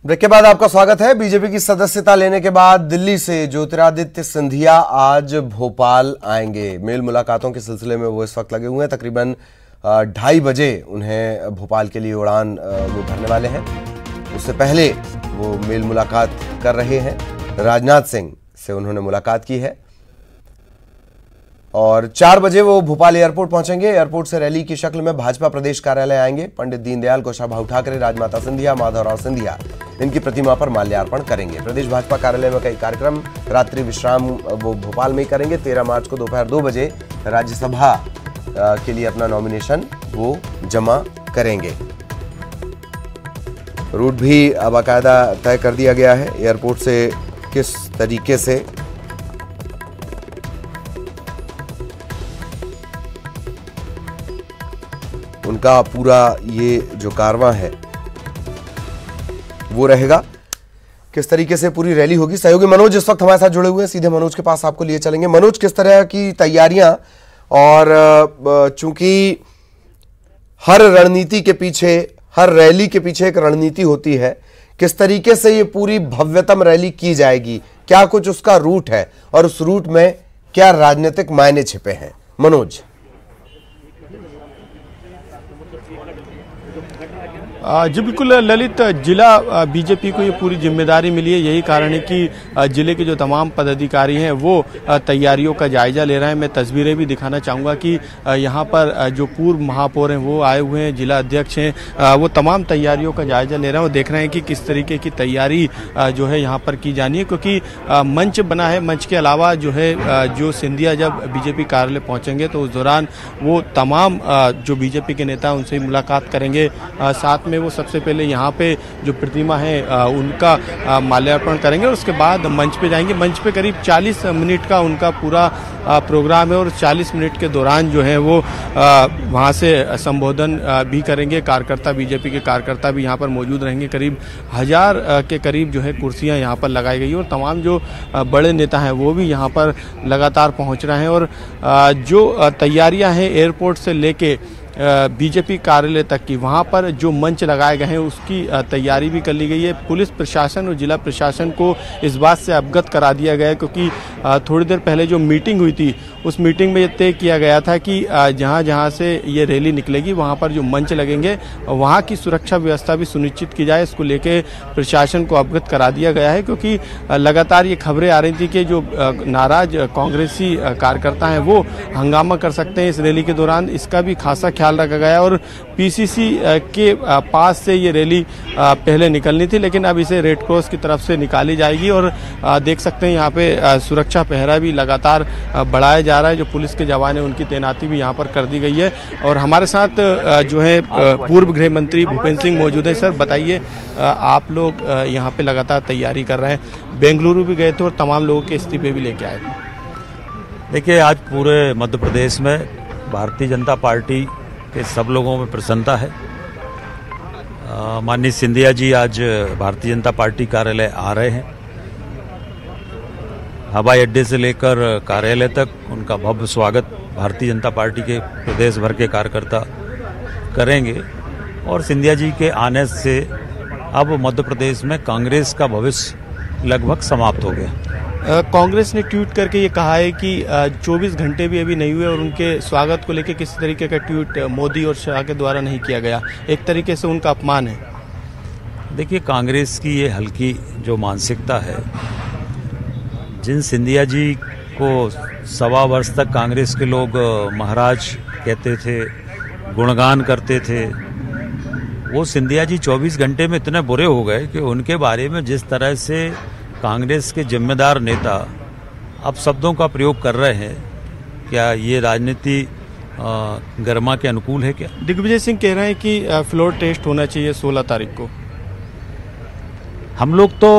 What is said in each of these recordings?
Break के बाद आपका स्वागत है। बीजेपी की सदस्यता लेने के बाद दिल्ली से ज्योतिरादित्य सिंधिया आज भोपाल आएंगे। मेल मुलाकातों के सिलसिले में वो इस वक्त लगे हुए हैं। तकरीबन 2:30 बजे उन्हें भोपाल के लिए उड़ान वो भरने वाले हैं। उससे पहले वो मेल मुलाकात कर रहे हैं। राजनाथ सिंह से उन्होंने मुलाकात की है और 4 बजे वो भोपाल एयरपोर्ट पहुंचेंगे। एयरपोर्ट से रैली की शक्ल में भाजपा प्रदेश कार्यालय आएंगे। पंडित दीनदयाल, कुशाभाऊ ठाकरे, राजमाता सिंधिया, माधवराव सिंधिया इनकी प्रतिमा पर माल्यार्पण करेंगे। प्रदेश भाजपा कार्यालय में कई कार्यक्रम, रात्रि विश्राम वो भोपाल में ही करेंगे। 13 मार्च को दोपहर 2 बजे राज्यसभा के लिए अपना नॉमिनेशन वो जमा करेंगे। रूट भी अब बाकायदा तय कर दिया गया है। एयरपोर्ट से किस तरीके से उनका पूरा ये जो कारवां है वो रहेगा, किस तरीके से पूरी रैली होगी। सहयोगी मनोज इस वक्त हमारे साथ जुड़े हुए हैं। सीधे मनोज के पास आपको लिए चलेंगे। मनोज, किस तरह की तैयारियां, और चूंकि हर रणनीति के पीछे, हर रैली के पीछे एक रणनीति होती है, किस तरीके से ये पूरी भव्यतम रैली की जाएगी, क्या कुछ उसका रूट है और उस रूट में क्या राजनीतिक मायने छिपे हैं? मनोज। जी बिल्कुल ललित, जिला बीजेपी को ये पूरी जिम्मेदारी मिली है। यही कारण है कि जिले के जो तमाम पदाधिकारी हैं वो तैयारियों का जायजा ले रहे हैं। मैं तस्वीरें भी दिखाना चाहूँगा कि यहाँ पर जो पूर्व महापौर हैं वो आए हुए हैं, जिला अध्यक्ष हैं, वो तमाम तैयारियों का जायजा ले रहे हैं और देख रहे हैं कि किस तरीके की तैयारी जो है यहाँ पर की जानी है। क्योंकि मंच बना है। मंच के अलावा जो है, जो सिंधिया जब बीजेपी कार्यालय पहुँचेंगे तो उस दौरान वो तमाम जो बीजेपी के नेता उनसे मुलाकात करेंगे। साथ में वो सबसे पहले यहाँ पे जो प्रतिमा है उनका माल्यार्पण करेंगे और उसके बाद मंच पे जाएंगे। मंच पे करीब 40 मिनट का उनका पूरा प्रोग्राम है और 40 मिनट के दौरान जो है वो वहाँ से संबोधन भी करेंगे। कार्यकर्ता, बीजेपी के कार्यकर्ता भी यहाँ पर मौजूद रहेंगे। करीब 1000 के करीब जो है कुर्सियाँ यहाँ पर लगाई गई और तमाम जो बड़े नेता हैं वो भी यहाँ पर लगातार पहुँच रहे हैं। और जो तैयारियाँ हैं एयरपोर्ट से लेके बीजेपी कार्यालय तक की, वहाँ पर जो मंच लगाए गए हैं उसकी तैयारी भी कर ली गई है। पुलिस प्रशासन और जिला प्रशासन को इस बात से अवगत करा दिया गया है क्योंकि थोड़ी देर पहले जो मीटिंग हुई थी उस मीटिंग में ये तय किया गया था कि जहाँ जहाँ से ये रैली निकलेगी वहाँ पर जो मंच लगेंगे वहाँ की सुरक्षा व्यवस्था भी सुनिश्चित की जाए। इसको लेके प्रशासन को अवगत करा दिया गया है क्योंकि लगातार ये खबरें आ रही थी कि जो नाराज कांग्रेसी कार्यकर्ता हैं वो हंगामा कर सकते हैं इस रैली के दौरान। इसका भी खासा ख्याल रखा गया और पीसीसी के पास से ये रैली पहले निकलनी थी, लेकिन अब इसे रेड क्रॉस की तरफ से निकाली जाएगी। और देख सकते हैं यहाँ पे सुरक्षा पहरा भी लगातार बढ़ाया जा रहा है। जो पुलिस के जवान हैं उनकी तैनाती भी यहाँ पर कर दी गई है। और हमारे साथ जो है पूर्व गृह मंत्री भूपेंद्र सिंह मौजूद है। सर बताइए, आप लोग यहाँ पे लगातार तैयारी कर रहे हैं, बेंगलुरु भी गए थे और तमाम लोगों के इस्तीफे भी लेके आए थे। देखिए, आज पूरे मध्य प्रदेश में भारतीय जनता पार्टी के सब लोगों में प्रसन्नता है। माननीय सिंधिया जी आज भारतीय जनता पार्टी कार्यालय आ रहे हैं। हवाई अड्डे से लेकर कार्यालय तक उनका भव्य स्वागत भारतीय जनता पार्टी के प्रदेश भर के कार्यकर्ता करेंगे। और सिंधिया जी के आने से अब मध्य प्रदेश में कांग्रेस का भविष्य लगभग समाप्त हो गया। कांग्रेस ने ट्वीट करके ये कहा है कि 24 घंटे भी अभी नहीं हुए और उनके स्वागत को लेकर किसी तरीके का ट्वीट मोदी और शाह के द्वारा नहीं किया गया। एक तरीके से उनका अपमान है। देखिए, कांग्रेस की ये हल्की जो मानसिकता है, जिन सिंधिया जी को 1.25 वर्ष तक कांग्रेस के लोग महाराज कहते थे, गुणगान करते थे, वो सिंधिया जी 24 घंटे में इतने बुरे हो गए कि उनके बारे में जिस तरह से कांग्रेस के जिम्मेदार नेता अब शब्दों का प्रयोग कर रहे हैं, क्या ये राजनीति गर्मा के अनुकूल है? क्या दिग्विजय सिंह कह रहे हैं कि फ्लोर टेस्ट होना चाहिए 16 तारीख को। हम लोग तो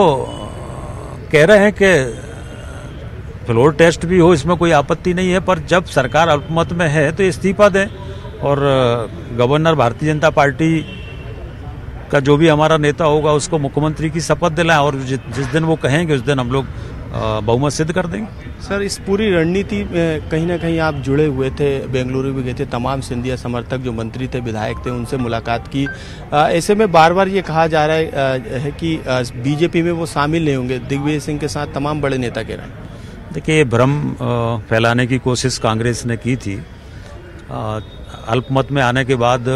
कह रहे हैं कि फ्लोर टेस्ट भी हो, इसमें कोई आपत्ति नहीं है, पर जब सरकार अल्पमत में है तो इस्तीफा दें और गवर्नर भारतीय जनता पार्टी का जो भी हमारा नेता होगा उसको मुख्यमंत्री की शपथ दिलाएं और जिस दिन वो कहेंगे उस दिन हम लोग बहुमत सिद्ध कर देंगे। सर, इस पूरी रणनीति में कहीं ना कहीं आप जुड़े हुए थे, बेंगलुरु भी गए थे, तमाम सिंधिया समर्थक जो मंत्री थे, विधायक थे, उनसे मुलाकात की। ऐसे में बार बार ये कहा जा रहा है कि बीजेपी में वो शामिल नहीं होंगे, दिग्विजय सिंह के साथ तमाम बड़े नेता कह रहे हैं। देखिए, भ्रम फैलाने की कोशिश कांग्रेस ने की थी। अल्पमत में आने के बाद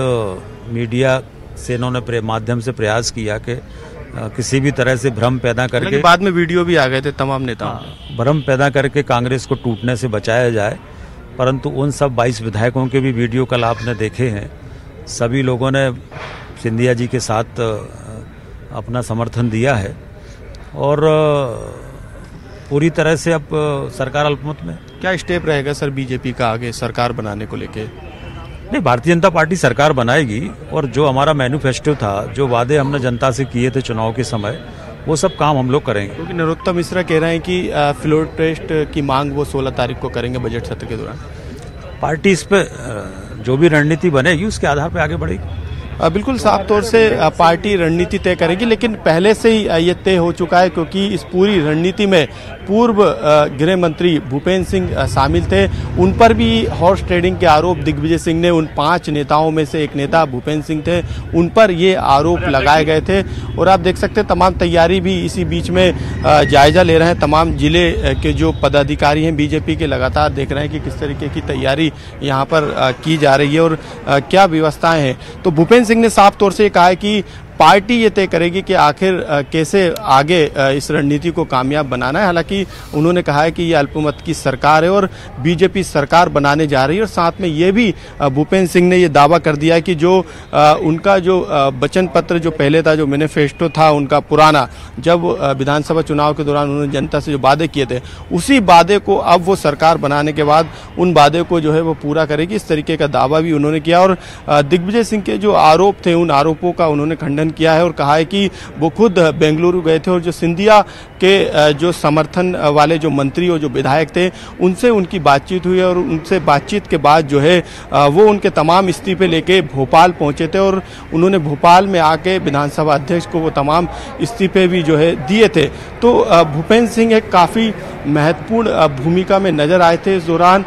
मीडिया से इन्होंने माध्यम से प्रयास किया कि किसी भी तरह से भ्रम पैदा करके, बाद में वीडियो भी आ गए थे तमाम नेताओं, भ्रम पैदा करके कांग्रेस को टूटने से बचाया जाए। परंतु उन सब 22 विधायकों के भी वीडियो कल आपने देखे हैं। सभी लोगों ने सिंधिया जी के साथ अपना समर्थन दिया है और पूरी तरह से अब सरकार अल्पमत में। क्या स्टेप रहेगा सर बीजेपी का आगे सरकार बनाने को लेके? नहीं, भारतीय जनता पार्टी सरकार बनाएगी और जो हमारा मैनिफेस्टो था, जो वादे हमने जनता से किए थे चुनाव के समय, वो सब काम हम लोग करेंगे। क्योंकि नरोत्तम मिश्रा कह रहे हैं कि फ्लोर टेस्ट की मांग वो 16 तारीख को करेंगे बजट सत्र के दौरान। पार्टी इस पे जो भी रणनीति बनेगी उसके आधार पर आगे बढ़ेगी। बिल्कुल साफ तौर से पार्टी रणनीति तय करेगी, लेकिन पहले से ही ये तय हो चुका है क्योंकि इस पूरी रणनीति में पूर्व गृह मंत्री भूपेंद्र सिंह शामिल थे। उन पर भी हॉर्स ट्रेडिंग के आरोप दिग्विजय सिंह ने, उन 5 नेताओं में से एक नेता भूपेंद्र सिंह थे, उन पर ये आरोप लगाए गए थे। और आप देख सकते हैं तमाम तैयारी भी इसी बीच में जायजा ले रहे हैं। तमाम जिले के जो पदाधिकारी हैं बीजेपी के, लगातार देख रहे हैं कि किस तरीके की तैयारी यहाँ पर की जा रही है और क्या व्यवस्थाएं हैं। तो भूपेंद्र सिंह ने साफ तौर से कहा है कि पार्टी ये तय करेगी कि आखिर कैसे आगे इस रणनीति को कामयाब बनाना है। हालांकि उन्होंने कहा है कि ये अल्पमत की सरकार है और बीजेपी सरकार बनाने जा रही है। और साथ में ये भी भूपेंद्र सिंह ने ये दावा कर दिया है कि जो उनका जो वचन पत्र जो पहले था, जो मैनिफेस्टो था उनका पुराना, जब विधानसभा चुनाव के दौरान उन्होंने जनता से जो वादे किए थे, उसी वादे को अब वो सरकार बनाने के बाद उन वादे को जो है वो पूरा करेगी। इस तरीके का दावा भी उन्होंने किया। और दिग्विजय सिंह के जो आरोप थे, उन आरोपों का उन्होंने खंडन किया है और कहा है कि वो खुद बेंगलुरु गए थे और जो सिंधिया के जो समर्थन वाले जो मंत्री और जो विधायक थे, उनसे उनकी बातचीत हुई और उनसे बातचीत के बाद जो है वो उनके तमाम इस्तीफे लेके भोपाल पहुंचे थे और उन्होंने भोपाल में आके विधानसभा अध्यक्ष को वो तमाम इस्तीफे भी जो है दिए थे। तो भूपेंद्र सिंह एक काफ़ी महत्वपूर्ण भूमिका में नजर आए थे इस दौरान।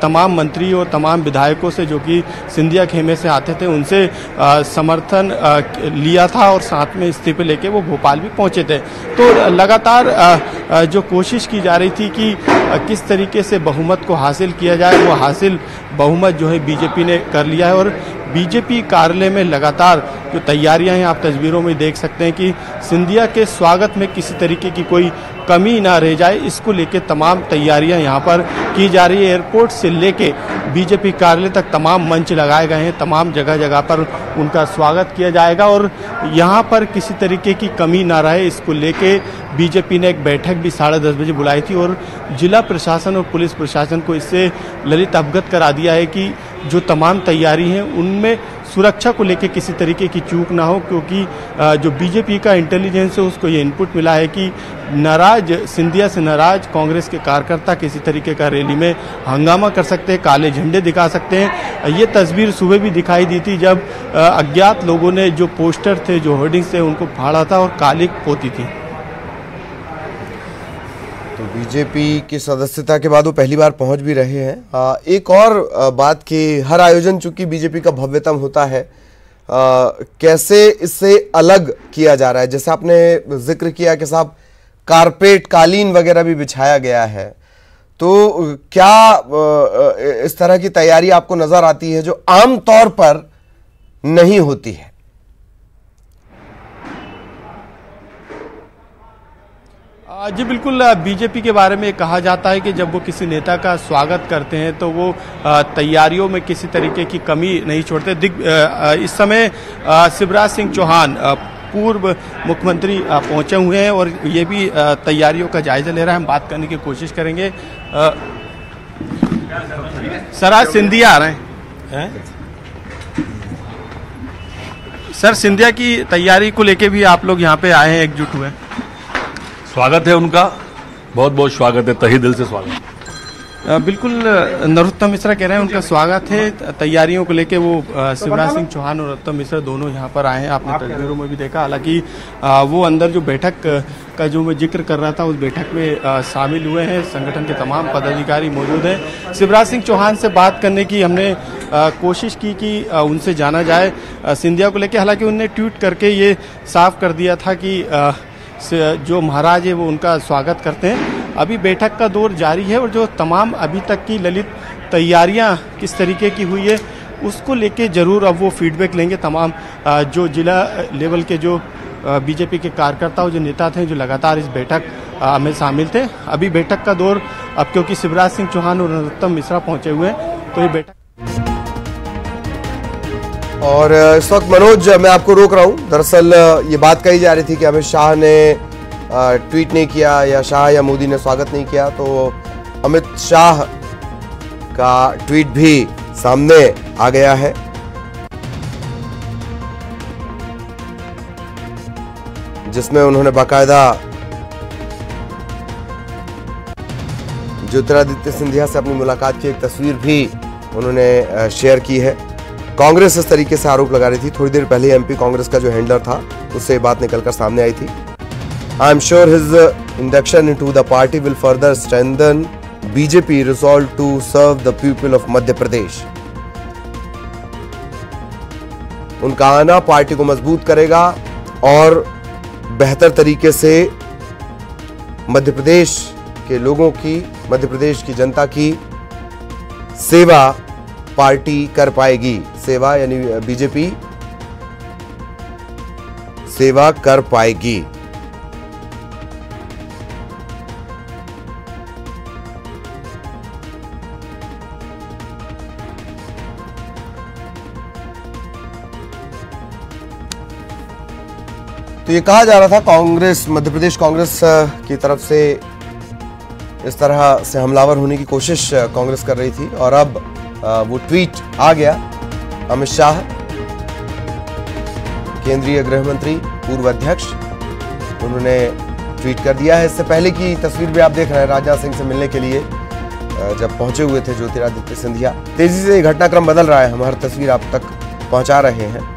तमाम मंत्री और तमाम विधायकों से, जो कि सिंधिया खेमे से आते थे, उनसे समर्थन लिया था और साथ में इस्तीफे लेके वो भोपाल भी पहुंचे थे। तो लगातार जो कोशिश की जा रही थी कि किस तरीके से बहुमत को हासिल किया जाए, वो हासिल बहुमत जो है बीजेपी ने कर लिया है। और बीजेपी कार्यालय में लगातार जो तैयारियां हैं, आप तस्वीरों में देख सकते हैं कि सिंधिया के स्वागत में किसी तरीके की कोई कमी ना रह जाए, इसको लेके तमाम तैयारियां यहां पर की जा रही है। एयरपोर्ट से लेके बीजेपी कार्यालय तक तमाम मंच लगाए गए हैं, तमाम जगह जगह पर उनका स्वागत किया जाएगा और यहां पर किसी तरीके की कमी ना रहे, इसको लेके बीजेपी ने एक बैठक भी 10:30 बजे बुलाई थी और जिला प्रशासन और पुलिस प्रशासन को इससे ललित अवगत करा दिया है कि जो तमाम तैयारी हैं उनमें सुरक्षा को लेकर किसी तरीके की चूक ना हो, क्योंकि जो बीजेपी का इंटेलिजेंस है उसको ये इनपुट मिला है कि नाराज सिंधिया से नाराज कांग्रेस के कार्यकर्ता किसी तरीके का रैली में हंगामा कर सकते हैं, काले झंडे दिखा सकते हैं। ये तस्वीर सुबह भी दिखाई दी थी जब अज्ञात लोगों ने जो पोस्टर थे, जो होर्डिंग्स थे, उनको फाड़ा था और काली पोती थी। तो बीजेपी की सदस्यता के बाद वो पहली बार पहुंच भी रहे हैं। एक और बात कि हर आयोजन चूंकि बीजेपी का भव्यतम होता है, कैसे इससे अलग किया जा रहा है? जैसे आपने जिक्र किया कि साहब कारपेट, कालीन वगैरह भी बिछाया गया है, तो क्या इस तरह की तैयारी आपको नजर आती है जो आम तौर पर नहीं होती है? जी बिल्कुल, बीजेपी के बारे में कहा जाता है कि जब वो किसी नेता का स्वागत करते हैं तो वो तैयारियों में किसी तरीके की कमी नहीं छोड़ते। इस समय शिवराज सिंह चौहान पूर्व मुख्यमंत्री पहुंचे हुए हैं और ये भी तैयारियों का जायजा ले रहे हैं। हम बात करने की कोशिश करेंगे। सर, आज सिंधिया आ रहे हैं, सर सिंधिया की तैयारी को लेके भी आप लोग यहाँ पे आए हैं, एकजुट हुए हैं। स्वागत है उनका, बहुत बहुत स्वागत है, तहे दिल से स्वागत। बिल्कुल नरोत्तम मिश्रा कह रहे हैं उनका स्वागत है। तैयारियों को लेके वो शिवराज सिंह चौहान और नरोत्तम मिश्रा दोनों यहाँ पर आए हैं। आपने तस्वीरों में भी देखा। हालांकि वो अंदर जो बैठक का जो मैं जिक्र कर रहा था उस बैठक में शामिल हुए हैं। संगठन के तमाम पदाधिकारी मौजूद हैं। शिवराज सिंह चौहान से बात करने की हमने कोशिश की कि उनसे जाना जाए सिंधिया को लेकर। हालांकि उन्होंने ट्वीट करके ये साफ कर दिया था कि जो महाराज है वो उनका स्वागत करते हैं। अभी बैठक का दौर जारी है और जो तमाम अभी तक की ललित तैयारियां किस तरीके की हुई है उसको लेके जरूर अब वो फीडबैक लेंगे। तमाम जो जिला लेवल के जो बीजेपी के कार्यकर्ता जो नेता थे जो लगातार इस बैठक में शामिल थे। अभी बैठक का दौर अब क्योंकि शिवराज सिंह चौहान और नरोत्तम मिश्रा पहुंचे हुए हैं तो ये बैठक। और इस वक्त मनोज मैं आपको रोक रहा हूं। दरअसल ये बात कही जा रही थी कि अमित शाह ने ट्वीट नहीं किया या शाह या मोदी ने स्वागत नहीं किया, तो अमित शाह का ट्वीट भी सामने आ गया है। जिसमें उन्होंने बाकायदा ज्योतिरादित्य सिंधिया से अपनी मुलाकात की एक तस्वीर भी उन्होंने शेयर की है। कांग्रेस इस तरीके से आरोप लगा रही थी। थोड़ी देर पहले एमपी कांग्रेस का जो हैंडलर था उससे बात निकलकर सामने आई थी। I am sure his induction into the party will further strengthen BJP resolve to serve the people of Madhya Pradesh. उनका आना पार्टी को मजबूत करेगा और बेहतर तरीके से मध्य प्रदेश के लोगों की, मध्य प्रदेश की जनता की सेवा पार्टी कर पाएगी। सेवा यानी बीजेपी सेवा कर पाएगी। तो ये कहा जा रहा था कांग्रेस, मध्य प्रदेश कांग्रेस की तरफ से इस तरह से हमलावर होने की कोशिश कांग्रेस कर रही थी और अब वो ट्वीट आ गया। अमित शाह, केंद्रीय गृह मंत्री, पूर्व अध्यक्ष, उन्होंने ट्वीट कर दिया है। इससे पहले की तस्वीर भी आप देख रहे हैं राजनाथ सिंह से मिलने के लिए जब पहुंचे हुए थे ज्योतिरादित्य सिंधिया। तेजी से घटनाक्रम बदल रहा है, हम हर तस्वीर आप तक पहुंचा रहे हैं।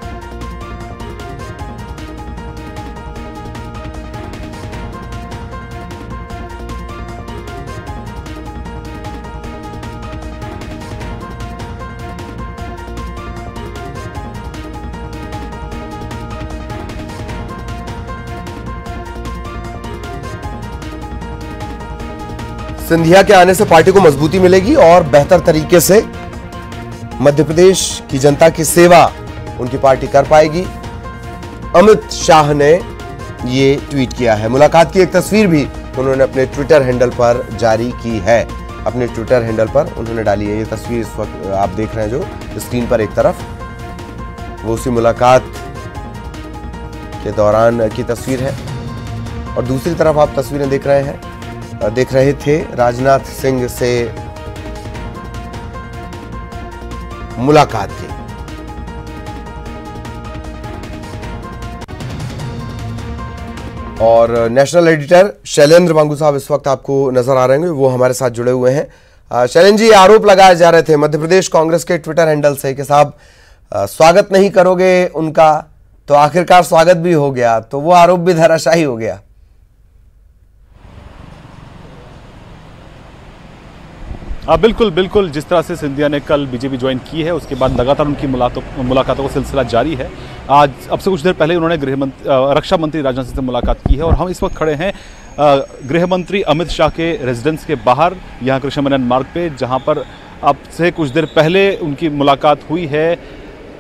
सिंधिया के आने से पार्टी को मजबूती मिलेगी और बेहतर तरीके से मध्य प्रदेश की जनता की सेवा उनकी पार्टी कर पाएगी। अमित शाह ने ये ट्वीट किया है। मुलाकात की एक तस्वीर भी उन्होंने अपने ट्विटर हैंडल पर जारी की है। अपने ट्विटर हैंडल पर उन्होंने डाली है ये तस्वीर। इस वक्त आप देख रहे हैं जो स्क्रीन पर, एक तरफ वो उसी मुलाकात के दौरान की तस्वीर है और दूसरी तरफ आप तस्वीरें देख रहे थे राजनाथ सिंह से मुलाकात की। और नेशनल एडिटर शैलेंद्र वांगू साहब इस वक्त आपको नजर आ रहे होंगे, वो हमारे साथ जुड़े हुए हैं। शैलेंद्र जी, आरोप लगाए जा रहे थे मध्य प्रदेश कांग्रेस के ट्विटर हैंडल से कि साहब स्वागत नहीं करोगे उनका, तो आखिरकार स्वागत भी हो गया, तो वो आरोप भी धराशायी हो गया। बिल्कुल बिल्कुल, जिस तरह से सिंधिया ने कल बीजेपी ज्वाइन की है उसके बाद लगातार उनकी मुलाकातों का सिलसिला जारी है। आज अब से कुछ देर पहले उन्होंने रक्षा मंत्री राजनाथ सिंह से मुलाकात की है और हम इस वक्त खड़े हैं गृह मंत्री अमित शाह के रेजिडेंस के बाहर, यहाँ कृष्ण मेनन मार्ग पे, जहाँ पर अब से कुछ देर पहले उनकी मुलाकात हुई है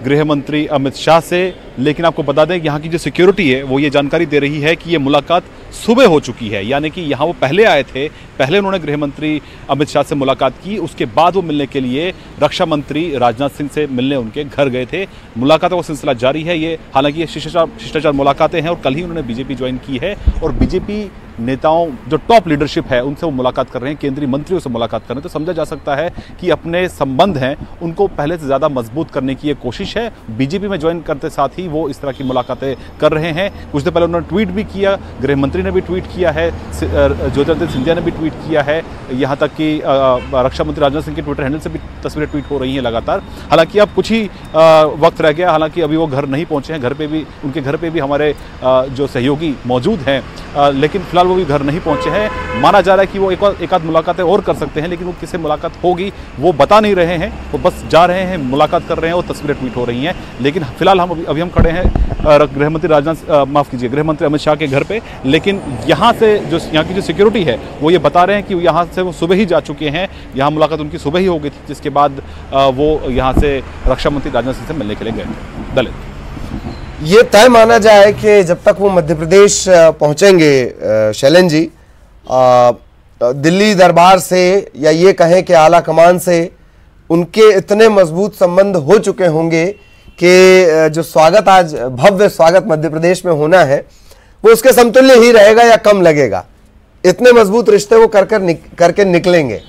गृह मंत्री अमित शाह से। लेकिन आपको बता दें यहाँ की जो सिक्योरिटी है वो ये जानकारी दे रही है कि ये मुलाकात सुबह हो चुकी है, यानी कि यहाँ वो पहले आए थे, पहले उन्होंने गृह मंत्री अमित शाह से मुलाकात की, उसके बाद वो मिलने के लिए रक्षा मंत्री राजनाथ सिंह से मिलने उनके घर गए थे। मुलाकातों का सिलसिला जारी है। ये हालांकि ये शिष्टाचार मुलाकातें हैं और कल ही उन्होंने बीजेपी ज्वाइन की है और बीजेपी नेताओं, जो टॉप लीडरशिप है, उनसे वो मुलाकात कर रहे हैं, केंद्रीय मंत्रियों से मुलाकात कर रहे हैं, तो समझा जा सकता है कि अपने संबंध हैं उनको पहले से ज़्यादा मजबूत करने की ये कोशिश है। बीजेपी में ज्वाइन करते साथ ही वो इस तरह की मुलाकातें कर रहे हैं। कुछ देर पहले उन्होंने ट्वीट भी किया, गृह मंत्री ने भी ट्वीट किया है, ज्योतिरादित्य सिंधिया ने भी ट्वीट किया है, यहाँ तक कि रक्षा मंत्री राजनाथ सिंह के ट्विटर हैंडल से भी तस्वीरें ट्वीट हो रही हैं लगातार। हालांकि अब कुछ ही वक्त रह गया, हालांकि अभी वो घर नहीं पहुंचे हैं, घर पे भी उनके घर पे भी हमारे जो सहयोगी मौजूद हैं, लेकिन फिलहाल वो भी घर नहीं पहुंचे हैं। माना जा रहा है कि वो एक आध मुलाकातें और कर सकते हैं, लेकिन वो किससे मुलाकात होगी वो बता नहीं रहे हैं, वो बस जा रहे हैं, मुलाकात कर रहे हैं और तस्वीरें ट्वीट हो रही हैं। लेकिन फिलहाल हम खड़े हैं गृह मंत्री गृह मंत्री अमित शाह के घर पे, लेकिन यहाँ की जो सिक्योरिटी है वो ये बता रहे हैं कि यहाँ से वो सुबह ही जा चुके हैं, यहाँ मुलाकात उनकी सुबह ही हो गई थी, जिसके बाद वो यहाँ से रक्षा मंत्री राजनाथ सिंह से मिलने के लिए गए। दलित ये तय माना जाए कि जब तक वो मध्य प्रदेश पहुंचेंगे शैलेंद्र जी, दिल्ली दरबार से या ये कहें कि आला कमान से उनके इतने मजबूत संबंध हो चुके होंगे कि जो स्वागत आज भव्य स्वागत मध्य प्रदेश में होना है वो उसके समतुल्य ही रहेगा या कम लगेगा। इतने मजबूत रिश्ते वो करके निकलेंगे।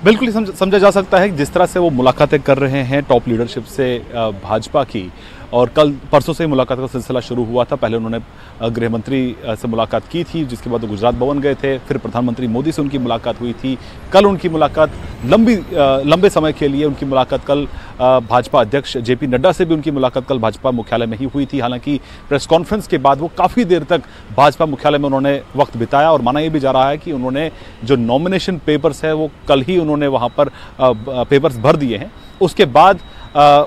बिल्कुल समझा जा सकता है कि जिस तरह से वो मुलाकातें कर रहे हैं टॉप लीडरशिप से भाजपा की, और कल परसों से मुलाकात का सिलसिला शुरू हुआ था। पहले उन्होंने गृह मंत्री से मुलाकात की थी, जिसके बाद वो गुजरात भवन गए थे, फिर प्रधानमंत्री मोदी से उनकी मुलाकात हुई थी। कल उनकी मुलाकात लंबे समय के लिए उनकी मुलाकात कल भाजपा अध्यक्ष जेपी नड्डा से भी उनकी मुलाकात कल भाजपा मुख्यालय में ही हुई थी। हालांकि प्रेस कॉन्फ्रेंस के बाद वो काफ़ी देर तक भाजपा मुख्यालय में उन्होंने वक्त बिताया, और माना ये भी जा रहा है कि उन्होंने जो नॉमिनेशन पेपर्स है वो कल ही उन्होंने वहाँ पर पेपर्स भर दिए हैं। उसके बाद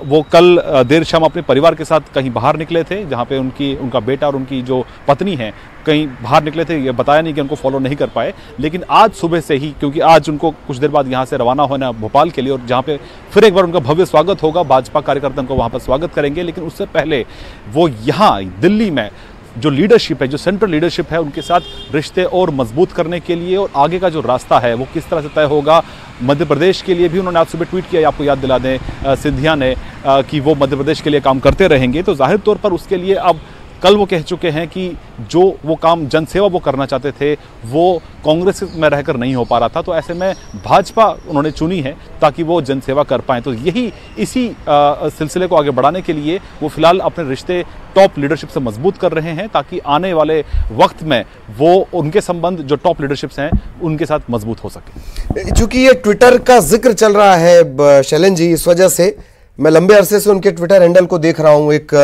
वो कल देर शाम अपने परिवार के साथ कहीं बाहर निकले थे, जहाँ पे उनका बेटा और उनकी जो पत्नी है कहीं बाहर निकले थे। ये बताया नहीं कि उनको फॉलो नहीं कर पाए, लेकिन आज सुबह से ही, क्योंकि आज उनको कुछ देर बाद यहाँ से रवाना होना भोपाल के लिए, और जहाँ पे फिर एक बार उनका भव्य स्वागत होगा, भाजपा कार्यकर्ता उनको वहाँ पर स्वागत करेंगे। लेकिन उससे पहले वो यहाँ दिल्ली में जो लीडरशिप है, जो सेंट्रल लीडरशिप है, उनके साथ रिश्ते और मजबूत करने के लिए और आगे का जो रास्ता है वो किस तरह से तय होगा, मध्य प्रदेश के लिए भी उन्होंने आज सुबह ट्वीट किया, आपको याद दिला दें सिंधिया ने, कि वो मध्य प्रदेश के लिए काम करते रहेंगे। तो जाहिर तौर पर उसके लिए अब कल वो कह चुके हैं कि जो वो काम जनसेवा वो करना चाहते थे वो कांग्रेस में रहकर नहीं हो पा रहा था, तो ऐसे में भाजपा उन्होंने चुनी है ताकि वो जनसेवा कर पाएं। तो इसी सिलसिले को आगे बढ़ाने के लिए वो फिलहाल अपने रिश्ते टॉप लीडरशिप से मजबूत कर रहे हैं, ताकि आने वाले वक्त में वो उनके संबंध जो टॉप लीडरशिप्स हैं उनके साथ मजबूत हो सके। चूंकि ये ट्विटर का जिक्र चल रहा है शैलेंद्र जी, इस वजह से मैं लंबे अरसे से उनके ट्विटर हैंडल को देख रहा हूँ। एक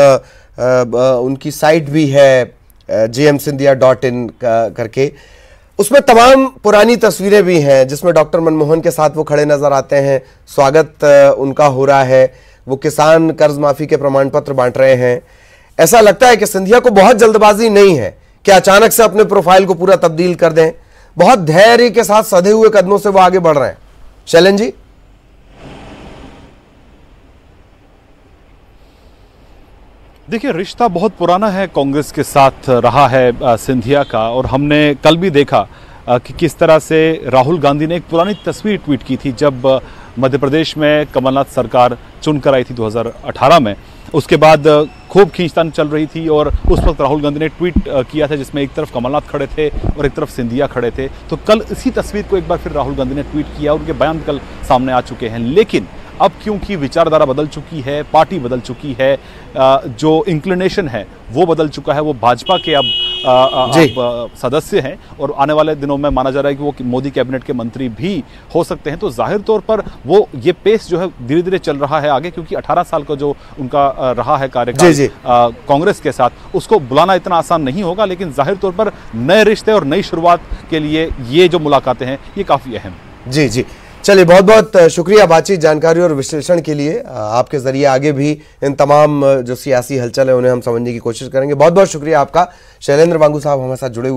उनकी साइट भी है jmsindia.in करके, उसमें तमाम पुरानी तस्वीरें भी हैं जिसमें डॉक्टर मनमोहन के साथ वो खड़े नजर आते हैं, स्वागत उनका हो रहा है, वो किसान कर्ज माफी के प्रमाण पत्र बांट रहे हैं। ऐसा लगता है कि सिंधिया को बहुत जल्दबाजी नहीं है कि अचानक से अपने प्रोफाइल को पूरा तब्दील कर दें, बहुत धैर्य के साथ सधे हुए कदमों से वो आगे बढ़ रहे हैं। शैलेंद्र जी, देखिए, रिश्ता बहुत पुराना है कांग्रेस के साथ रहा है सिंधिया का, और हमने कल भी देखा कि किस तरह से राहुल गांधी ने एक पुरानी तस्वीर ट्वीट की थी जब मध्य प्रदेश में कमलनाथ सरकार चुनकर आई थी 2018 में। उसके बाद खूब खींचतान चल रही थी, और उस वक्त राहुल गांधी ने ट्वीट किया था जिसमें एक तरफ कमलनाथ खड़े थे और एक तरफ सिंधिया खड़े थे। तो कल इसी तस्वीर को एक बार फिर राहुल गांधी ने ट्वीट किया, उनके बयान कल सामने आ चुके हैं। लेकिन अब क्योंकि विचारधारा बदल चुकी है, पार्टी बदल चुकी है, जो इंक्लिनेशन है वो बदल चुका है, वो भाजपा के अब सदस्य हैं, और आने वाले दिनों में माना जा रहा है कि वो मोदी कैबिनेट के मंत्री भी हो सकते हैं। तो जाहिर तौर पर वो ये पेस जो है धीरे धीरे चल रहा है आगे, क्योंकि 18 साल का जो उनका रहा है कार्यकाल कांग्रेस के साथ, उसको बुलाना इतना आसान नहीं होगा। लेकिन जाहिर तौर पर नए रिश्ते और नई शुरुआत के लिए ये जो मुलाकातें हैं ये काफ़ी अहम। जी जी, चलिए, बहुत बहुत शुक्रिया बातचीत, जानकारी और विश्लेषण के लिए। आपके जरिए आगे भी इन तमाम जो सियासी हलचल है उन्हें हम समझने की कोशिश करेंगे। बहुत बहुत शुक्रिया आपका। शैलेंद्र वांगू साहब हमारे साथ जुड़े हुए